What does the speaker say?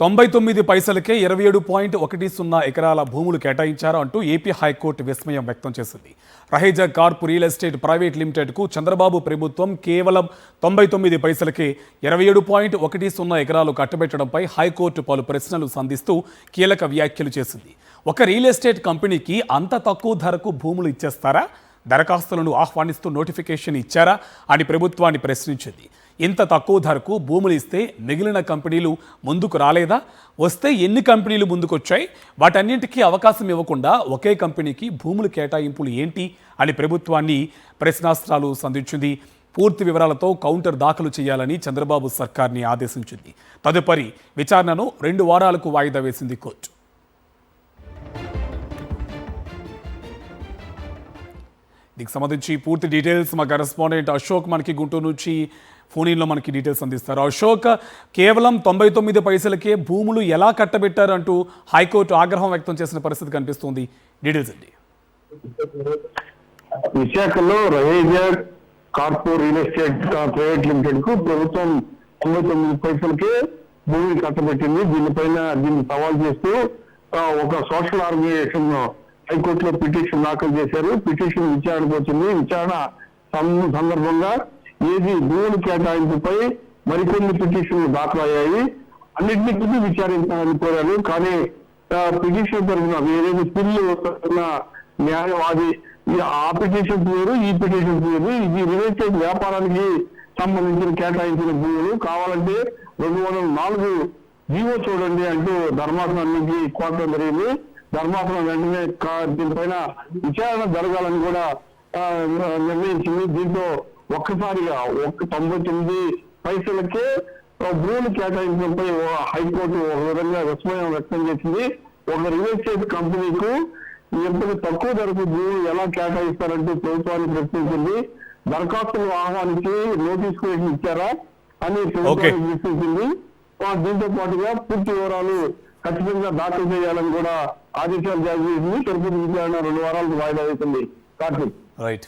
99 పైసలకే 27.10 ఎకరాల భూములు కేటాయించారు అంటూ ఏపీ హైకోర్టు విస్మయం వ్యక్తం చేసింది. Raheja Corp real estate private లిమిటెడ్కు చంద్రబాబు ప్రభుత్వం కేవలం 99 పైసలకే 27.10 ఎకరాలు కట్టబెట్టడంపై హైకోర్టు పలు ప్రశ్నలు సంధిస్తూ కీలక వ్యాఖ్యలు చేసింది. ఒక రియల్ ఎస్టేట్ కంపెనీకి అంత తక్కువ ధరకు భూములు ఇచ్చేస్తారా? దరఖాస్తులను ఆహ్వానిస్తూ నోటిఫికేషన్ ఇచ్చారా అని ప్రభుత్వాన్ని ప్రశ్నించింది. ఇంత తక్కువ ధరకు భూములు ఇస్తే మిగిలిన కంపెనీలు ముందుకు రాలేదా? వస్తే ఎన్ని కంపెనీలు ముందుకొచ్చాయి? వాటన్నింటికీ అవకాశం ఇవ్వకుండా ఒకే కంపెనీకి భూములు కేటాయింపులు ఏంటి అని ప్రభుత్వాన్ని ప్రశ్నాస్త్రాలు సంధించింది. పూర్తి వివరాలతో కౌంటర్ దాఖలు చేయాలని చంద్రబాబు సర్కార్ని ఆదేశించింది. తదుపరి విచారణను 2 వారాలకు వాయిదా వేసింది కోర్టు. దీనికి సంబంధించి పూర్తి డీటెయిల్స్ మా కరెస్పాండెంట్ అశోక్ మనకి గుంటూరు నుంచి ఫోన్లో మనకి డీటెయిల్స్ అందిస్తారు. అశోక్, కేవలం 99 పైసలకే భూములు ఎలా కట్టబెట్టారంటూ హైకోర్టు ఆగ్రహం వ్యక్తం చేసిన పరిస్థితి కనిపిస్తుంది. డీటెయిల్స్ అండి. విశాఖలో Raheja Corp real estate private limited కు ప్రభుత్వం 99 పైసలకే భూమిని కట్టబెట్టింది. దీన్ని సవాల్ చేస్తూ ఒక సోషల్ ఆర్గనైజేషన్ హైకోర్టులో పిటిషన్ దాఖలు చేశారు. పిటిషన్ విచారణకు వచ్చింది. విచారణ సందర్భంగా భూముల కేటాయింపుపై మరికొన్ని పిటిషన్లు దాఖలయ్యాయి. అన్నింటినీ విచారించాలని కోరారు. కానీ పిటిషన్ తరఫున ఏదైతే పిల్లు న్యాయవాది ఆ పిటిషన్స్ వేరు, ఈ పిటిషన్స్ వేరు. ఇది రియల్ ఎస్టేట్ వ్యాపారానికి సంబంధించిన కేటాయించిన భూములు. కావాలంటే 204 జీవో చూడండి అంటూ ధర్మాసనానికి కోరడం జరిగింది. ధర్మాసనం వెంటనే దీనిపైన విచారణ జరగాలని కూడా నిర్ణయించింది. దీంతో ఒక్కసారిగా 99 పైసలకే భూములు కేటాయించడంపై హైకోర్టు ఒక విధంగా విస్మయం వ్యక్తం చేసింది. ఒక రియల్ ఎస్టేట్ కంపెనీకు ఎంత తక్కువ ధరకు భూములు ఎలా కేటాయిస్తారంటూ ప్రభుత్వాన్ని ప్రశ్నించింది. దరఖాస్తులు ఆహ్వానించి నోటిఫికేషన్ ఇచ్చారా అని ప్రభుత్వాన్ని ప్రశ్నించింది. దీంతో పాటుగా పూర్తి వివరాలు ఖచ్చితంగా దాఖలు చేయాలని కూడా ఆదేశాలు జారీ చేసింది. తదుపరి విచారణ 2 వారాలకు వాయిదా వేసింది. కార్తీక్.